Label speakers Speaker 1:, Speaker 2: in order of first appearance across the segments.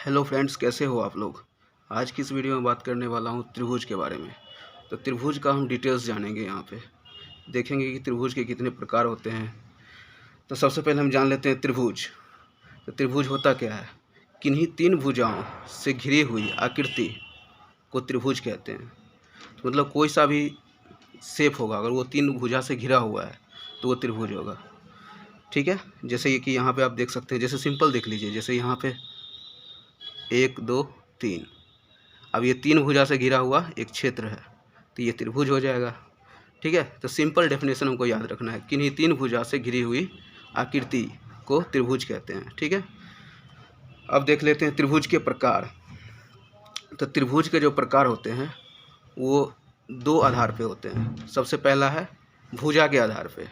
Speaker 1: Hello friends, कैसे हो आप लोग। आज की इस वीडियो में बात करने वाला हूँ त्रिभुज के बारे में। तो त्रिभुज का हम डिटेल्स जानेंगे। यहाँ पे देखेंगे कि त्रिभुज के कितने प्रकार होते हैं। तो सबसे पहले हम जान लेते हैं त्रिभुज। तो त्रिभुज होता क्या है? किन्हीं तीन भुजाओं से घिरी हुई आकृति को त्रिभुज कहते हैं। तो मतलब कोई सा भी शेप होगा, अगर वो तीन भुजा से घिरा हुआ है तो वो त्रिभुज होगा। ठीक है, जैसे कि यहाँ पे आप देख सकते हैं। जैसे सिंपल देख लीजिए, जैसे यहाँ पे 1 2 3। अब ये तीन भुजा से घिरा हुआ एक क्षेत्र है, तो ये त्रिभुज हो जाएगा। ठीक है, तो सिंपल डेफिनेशन हमको याद रखना है। किन्हीं तीन भुजा से घिरी हुई आकृति को त्रिभुज कहते हैं। ठीक है, अब देख लेते हैं त्रिभुज के प्रकार। तो त्रिभुज के जो प्रकार होते हैं वो दो आधार पे होते हैं। सबसे पहला है भुजा के आधार पे।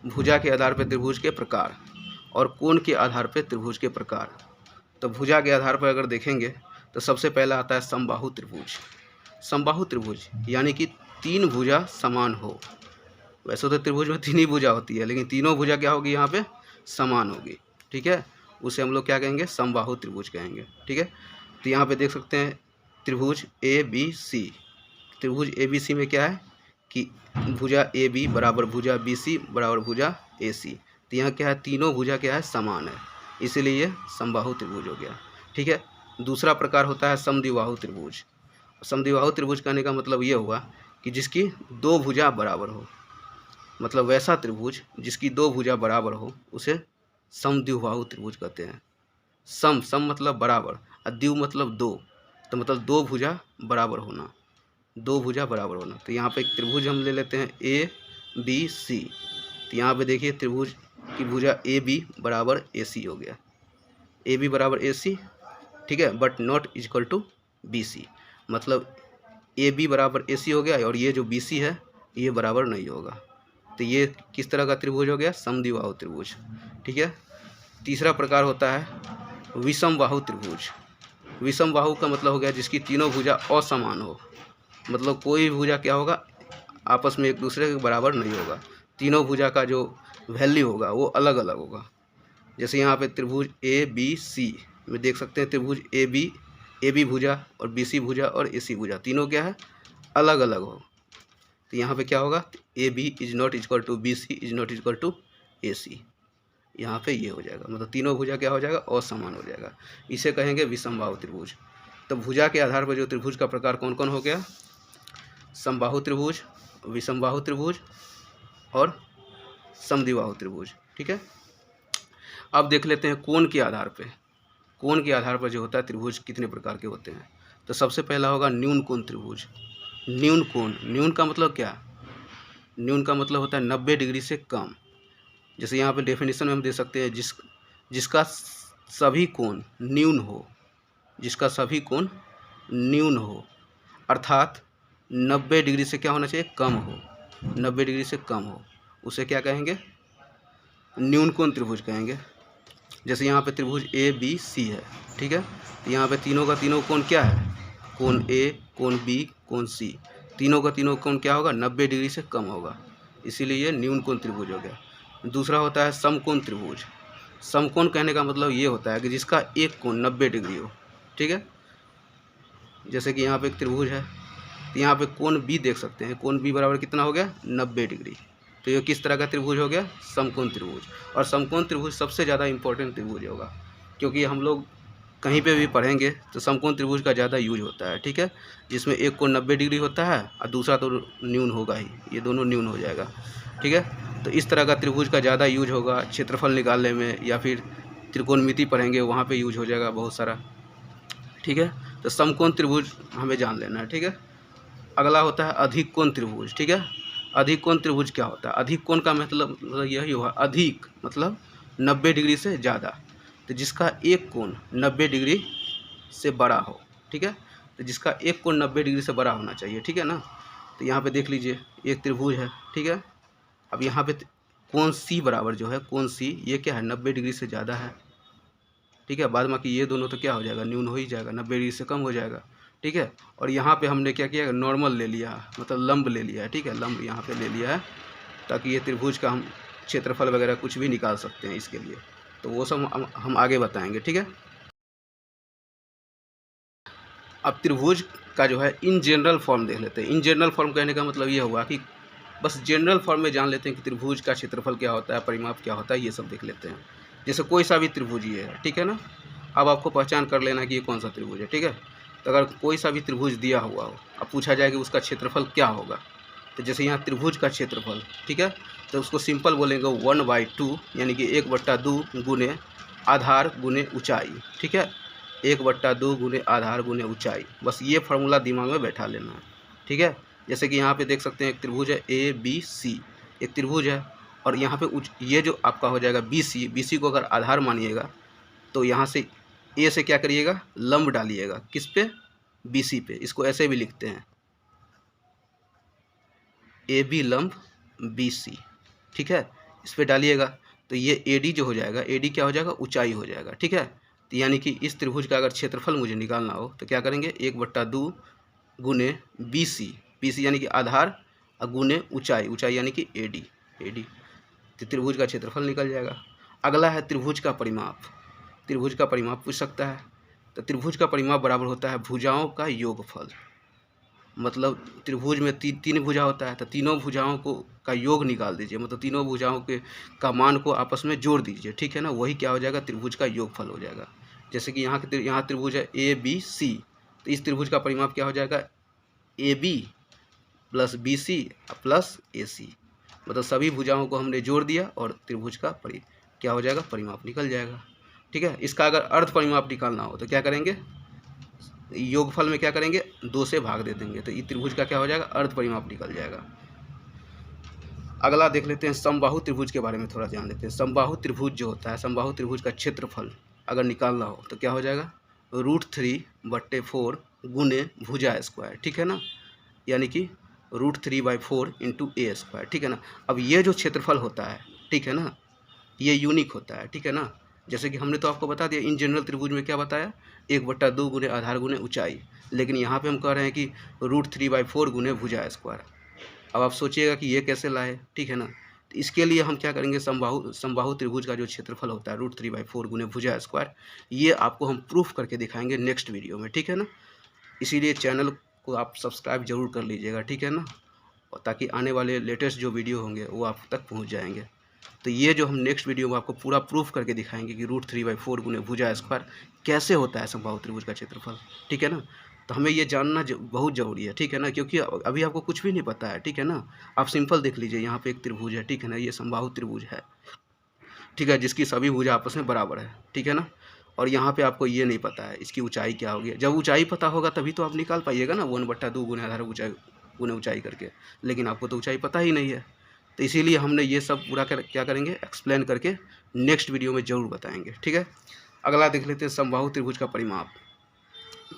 Speaker 1: भुजा के आधार पे त्रिभुज के प्रकार, और कोण के आधार पे त्रिभुज के प्रकार। तो भुजा के आधार पर अगर देखेंगे तो सबसे पहला आता है समबाहु त्रिभुज। समबाहु त्रिभुज यानी कि तीन भुजा समान हो। वैसे तो त्रिभुज में तीन ही भुजा होती है, लेकिन तीनों भुजा क्या होगी यहाँ पे? समान होगी। ठीक है, उसे हम लोग क्या कहेंगे? समबाहु त्रिभुज कहेंगे। ठीक है, तो यहाँ पे देख सकते हैं त्रिभुज ABC। त्रिभुज ABC में क्या है कि भुजा AB बराबर भुजा BC बराबर भुजा AC। तो यहाँ क्या है? तीनों भुजा क्या है? समान है, इसीलिए ये समबाहु त्रिभुज हो गया। ठीक है, दूसरा प्रकार होता है समद्विबाहु त्रिभुज। समद्विबाहु त्रिभुज कहने का मतलब ये हुआ कि जिसकी दो भुजा बराबर हो। मतलब वैसा त्रिभुज जिसकी दो भुजा बराबर हो उसे समद्विबाहु त्रिभुज कहते हैं। सम मतलब बराबर, और द्वि मतलब दो। तो मतलब दो भुजा बराबर होना, दो भुजा बराबर होना। तो यहाँ पे एक त्रिभुज हम ले लेते हैं ABC। तो यहाँ पे देखिए त्रिभुज की भुजा AB बराबर AC हो गया। AB बराबर AC, ठीक है, but not equal to BC। मतलब AB बराबर AC हो गया, और ये जो BC है ये बराबर नहीं होगा। तो ये किस तरह का त्रिभुज हो गया? समद्विबाहु त्रिभुज। ठीक है, तीसरा प्रकार होता है विषमबाहु त्रिभुज। विषमबाहु का मतलब हो गया जिसकी तीनों भुजा असमान हो। मतलब कोई भुजा क्या होगा? आपस में एक दूसरे के बराबर नहीं होगा। तीनों भुजा का जो वैल्यू होगा वो अलग अलग होगा। जैसे यहाँ पे त्रिभुज ABC में देख सकते हैं त्रिभुज AB भुजा और BC भुजा और AC भुजा तीनों क्या है? अलग अलग हो। तो यहाँ पे क्या होगा? AB is not equal to BC is not equal to AC। यहाँ पे ये हो जाएगा, मतलब तीनों भुजा क्या हो जाएगा? असमान हो जाएगा। इसे कहेंगे विषमबाहु त्रिभुज। तो भुजा के आधार पर जो त्रिभुज का प्रकार कौन कौन हो गया? समबाहु त्रिभुज, विषमबाहु त्रिभुज और समद्विबाहु त्रिभुज। ठीक है, अब देख लेते हैं कोण के आधार पे। कोण के आधार पर जो होता है त्रिभुज कितने प्रकार के होते हैं। तो सबसे पहला होगा न्यून कोण त्रिभुज। न्यून कोण, न्यून का मतलब क्या? न्यून का मतलब होता है 90 डिग्री से कम। जैसे यहाँ पे डेफिनेशन में हम दे सकते हैं जिसका सभी कोण न्यून हो, जिसका सभी कोण न्यून हो, अर्थात 90 डिग्री से क्या होना चाहिए? कम हो। 90 डिग्री से कम हो, उसे क्या कहेंगे? न्यून कोण त्रिभुज कहेंगे। जैसे यहाँ पे त्रिभुज ABC है। ठीक है, तो यहाँ पे तीनों का तीनों कोण क्या है? कोण A, कोण B, कोण C। तीनों का तीनों कोण क्या होगा? 90 डिग्री से कम होगा, इसीलिए ये न्यून कोण त्रिभुज हो गया। दूसरा होता है समकोण त्रिभुज। समकोण कहने का मतलब ये होता है कि जिसका एक कोण 90 डिग्री हो। ठीक है, जैसे कि यहाँ पे एक त्रिभुज है, तो यहाँ पे कोण B देख सकते हैं। कोण B बराबर कितना हो गया? 90 डिग्री। तो ये किस तरह का त्रिभुज हो गया? समकोण त्रिभुज। और समकोण त्रिभुज सबसे ज़्यादा इंपॉर्टेंट त्रिभुज होगा, क्योंकि हम लोग कहीं पे भी पढ़ेंगे तो समकोण त्रिभुज का ज़्यादा यूज होता है। ठीक है, जिसमें एक कोण 90 डिग्री होता है और दूसरा तो न्यून होगा ही, ये दोनों न्यून हो जाएगा। ठीक है, तो इस तरह का त्रिभुज का ज़्यादा यूज होगा क्षेत्रफल निकालने में, या फिर त्रिकोणमिति पढ़ेंगे वहाँ पर यूज हो जाएगा बहुत सारा। ठीक है, तो समकोण त्रिभुज हमें जान लेना है। ठीक है, अगला होता है अधिक कोण त्रिभुज। ठीक है, अधिक कोण त्रिभुज क्या होता है? अधिक कोण का मतलब यही हुआ, अधिक मतलब 90 डिग्री से ज़्यादा। तो जिसका एक कोण 90 डिग्री से बड़ा हो। ठीक है, तो जिसका एक कोण 90 डिग्री से बड़ा होना चाहिए। ठीक है ना, तो यहाँ पे देख लीजिए एक त्रिभुज है। ठीक है, अब यहाँ पे कोण C बराबर जो है, कोण C ये क्या है? 90 डिग्री से ज़्यादा है। ठीक है, बाद बाकी ये दोनों तो क्या हो जाएगा? न्यून हो ही जाएगा, 90 डिग्री से कम हो जाएगा। ठीक है, और यहाँ पे हमने क्या किया? नॉर्मल ले लिया, मतलब लंब ले लिया है। ठीक है, लंब यहाँ पे ले लिया है ताकि ये त्रिभुज का हम क्षेत्रफल वगैरह कुछ भी निकाल सकते हैं इसके लिए। तो वो सब हम आगे बताएंगे। ठीक है। अब त्रिभुज का जो है इन जनरल फॉर्म देख लेते हैं। इन जनरल फॉर्म कहने का मतलब ये हुआ कि बस जनरल फॉर्म में जान लेते हैं कि त्रिभुज का क्षेत्रफल क्या होता है, परिमाप क्या होता है, ये सब देख लेते हैं। जैसे कोई सा भी त्रिभुज ये है, ठीक है ना। अब आपको पहचान कर लेना कि ये कौन सा त्रिभुज है, ठीक है। तो अगर कोई सा भी त्रिभुज दिया हुआ हो, अब पूछा जाए कि उसका क्षेत्रफल क्या होगा, तो जैसे यहाँ त्रिभुज का क्षेत्रफल, ठीक है, तो उसको सिंपल बोलेंगे 1/2 यानी कि 1/2 गुने आधार गुने ऊंचाई, ठीक है। 1/2 गुने आधार गुने ऊंचाई, बस ये फार्मूला दिमाग में बैठा लेना है, ठीक है। जैसे कि यहाँ पे देख सकते हैं एक त्रिभुज है ABC, एक त्रिभुज है, और यहाँ पे ये जो आपका हो जाएगा BC को अगर आधार मानिएगा तो यहाँ से ए से क्या करिएगा, लंब डालिएगा, किस पे, BC पे। इसको ऐसे भी लिखते हैं AB लंब BC, ठीक है। इस पे डालिएगा तो ये AD जो हो जाएगा, AD क्या हो जाएगा, ऊंचाई हो जाएगा, ठीक है। तो यानी कि इस त्रिभुज का अगर क्षेत्रफल मुझे निकालना हो तो क्या करेंगे, 1/2 गुने BC यानी कि आधार, और गुने ऊंचाई यानी कि AD, तो त्रिभुज का क्षेत्रफल निकल जाएगा। अगला है त्रिभुज का परिमाप। त्रिभुज का परिमाप पूछ सकता है, तो त्रिभुज का परिमाप बराबर होता है भुजाओं का योगफल। मतलब त्रिभुज में तीन भुजा होता है, तो तीनों भुजाओं को का योग निकाल दीजिए, मतलब तीनों भुजाओं के का मान को आपस में जोड़ दीजिए, ठीक है ना। वही क्या हो जाएगा, त्रिभुज का योगफल हो जाएगा। जैसे कि यहाँ त्रिभुज है ABC, तो इस त्रिभुज का परिमाप क्या हो जाएगा, AB plus BC plus AC, मतलब सभी भुजाओं को हमने जोड़ दिया और त्रिभुज का क्या हो जाएगा, परिमाप निकल जाएगा, ठीक है। इसका अगर अर्ध परिमाप निकालना हो तो क्या करेंगे, योगफल में क्या करेंगे, 2 से भाग दे देंगे, तो ये त्रिभुज का क्या हो जाएगा, अर्ध परिमाप निकल जाएगा। अगला देख लेते हैं समबाहु त्रिभुज के बारे में थोड़ा जान लेते हैं। समबाहु त्रिभुज जो होता है, समबाहु त्रिभुज का क्षेत्रफल अगर निकालना हो तो क्या हो जाएगा, √3/4 गुने भुजा स्क्वायर, ठीक है ना, यानी कि √3/4 इंटू A², ठीक है ना। अब ये जो क्षेत्रफल होता है, ठीक है ना, ये यूनिक होता है, ठीक है ना। जैसे कि हमने तो आपको बता दिया इन जनरल त्रिभुज में क्या बताया, 1/2 गुने आधार गुने ऊंचाई, लेकिन यहाँ पे हम कह रहे हैं कि √3/4 गुने भुजा स्क्वायर। अब आप सोचिएगा कि ये कैसे लाए, ठीक है ना। तो इसके लिए हम क्या करेंगे, समबाहु त्रिभुज का जो क्षेत्रफल होता है √3/4 गुने भुजा स्क्वायर, ये आपको हम प्रूफ करके दिखाएंगे नेक्स्ट वीडियो में, ठीक है ना। इसीलिए चैनल को आप सब्सक्राइब जरूर कर लीजिएगा, ठीक है ना, और ताकि आने वाले लेटेस्ट जो वीडियो होंगे वो आप तक पहुँच जाएंगे। तो ये जो हम नेक्स्ट वीडियो में आपको पूरा प्रूफ करके दिखाएंगे कि √3/4 गुने भुजा स्क्वायर कैसे होता है समबाहु त्रिभुज का क्षेत्रफल, ठीक है ना। तो हमें ये जानना बहुत ज़रूरी है, ठीक है ना, क्योंकि अभी आपको कुछ भी नहीं पता है, ठीक है ना। आप सिंपल देख लीजिए, यहाँ पे एक त्रिभुज है, ठीक है ना, ये समबाहु त्रिभुज है, ठीक है, जिसकी सभी भुजा आपस में बराबर है, ठीक है ना। और यहाँ पे आपको ये नहीं पता है इसकी ऊंचाई क्या होगी। जब ऊंचाई पता होगा तभी तो आप निकाल पाइएगा ना, 1/2 गुने आधार ऊंचाई करके, लेकिन आपको तो ऊंचाई पता ही नहीं है। तो इसीलिए हमने ये सब पूरा क्या करेंगे, एक्सप्लेन करके नेक्स्ट वीडियो में ज़रूर बताएंगे, ठीक है। अगला देख लेते हैं समबाहु त्रिभुज का परिमाप।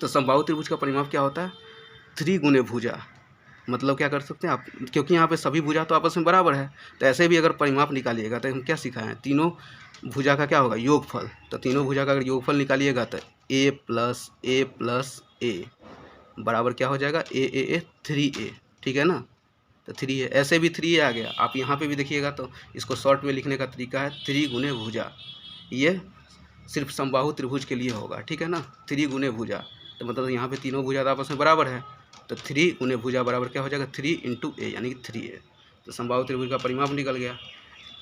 Speaker 1: तो समबाहु त्रिभुज का परिमाप क्या होता है, 3 गुने भुजा, मतलब क्या कर सकते हैं आप, क्योंकि यहाँ पे सभी भुजा तो आपस में बराबर है, तो ऐसे भी अगर परिमाप निकालिएगा तो हम क्या सिखाएं, तीनों भुजा का क्या होगा, योगफल। तो तीनों भुजा का अगर योगफल निकालिएगा तो A प्लस A बराबर क्या हो जाएगा, A 3A, ठीक है ना। तो 3A, ऐसे भी 3A आ गया। आप यहाँ पे भी देखिएगा तो इसको शॉर्ट में लिखने का तरीका है 3 गुने भुजा, ये सिर्फ समबाहु त्रिभुज के लिए होगा, ठीक है ना, 3 गुने भुजा। तो मतलब यहाँ पे तीनों भुजा आपस में बराबर है, तो 3 गुने भुजा बराबर क्या हो जाएगा, 3 इंटू A यानी कि 3A। तो समबाहु त्रिभुज का परिमाप निकल गया।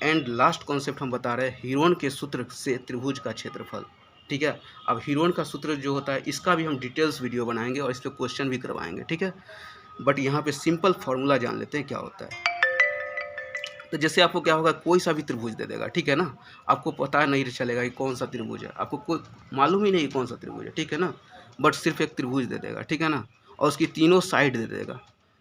Speaker 1: एंड लास्ट कॉन्सेप्ट हम बता रहे हैं हीरोन के सूत्र से त्रिभुज का क्षेत्रफल, ठीक है। अब हीरोन का सूत्र जो होता है इसका भी हम डिटेल्स वीडियो बनाएंगे और इस पर क्वेश्चन भी करवाएंगे, ठीक है। बट यहाँ पे सिंपल फार्मूला जान लेते हैं क्या होता है। तो जैसे आपको क्या होगा, कोई सा भी त्रिभुज दे देगा, ठीक है ना, आपको पता नहीं चलेगा कि कौन सा त्रिभुज है, आपको कोई मालूम ही नहीं कौन सा त्रिभुज है, ठीक है ना, बट सिर्फ एक त्रिभुज दे देगा, ठीक है ना, और उसकी तीनों साइड दे देगा,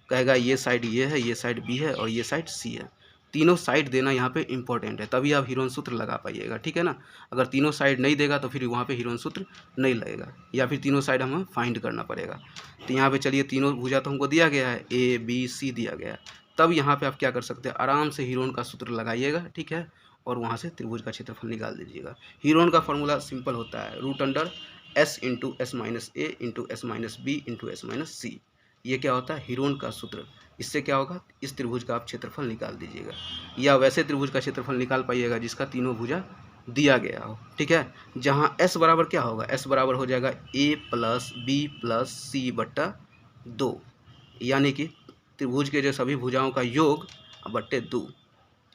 Speaker 1: कहेगा ये साइड ये है, ये साइड B है और ये साइड C है। तीनों साइड देना यहाँ पे इंपॉर्टेंट है, तभी आप हीरोन सूत्र लगा पाइएगा, ठीक है ना। अगर तीनों साइड नहीं देगा तो फिर वहाँ पे हीरोन सूत्र नहीं लगेगा, या फिर तीनों साइड हमें फाइंड करना पड़ेगा। तो यहाँ पे चलिए तीनों भुजा तो हमको दिया गया है, A B C दिया गया है, तब यहाँ पे आप क्या कर सकते हैं, आराम से हीरोन का सूत्र लगाइएगा, ठीक है, और वहाँ से त्रिभुज का क्षेत्रफल निकाल दीजिएगा। हीरोन का फॉर्मूला सिंपल होता है √S into S-A into S-B into S-C। ये क्या होता है, हीरोन का सूत्र। इससे क्या होगा, इस त्रिभुज का आप क्षेत्रफल निकाल दीजिएगा, या वैसे त्रिभुज का क्षेत्रफल निकाल पाइएगा जिसका तीनों भुजा दिया गया हो, ठीक है। जहाँ s बराबर क्या होगा, s बराबर हो जाएगा a प्लस बी प्लस सी बट्टा 2, यानी कि त्रिभुज के जो सभी भुजाओं का योग बट्टे 2।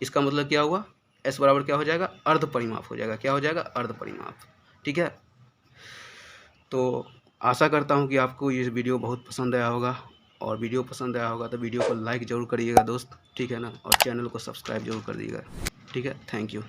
Speaker 1: इसका मतलब क्या हुआ, s बराबर क्या हो जाएगा, अर्ध परिमाप हो जाएगा। क्या हो जाएगा, अर्ध परिमाप, ठीक है। तो आशा करता हूँ कि आपको ये वीडियो बहुत पसंद आया होगा, और वीडियो पसंद आया होगा तो वीडियो को लाइक ज़रूर करिएगा दोस्त, ठीक है ना, और चैनल को सब्सक्राइब जरूर कर दीजिएगा, ठीक है। Thank you.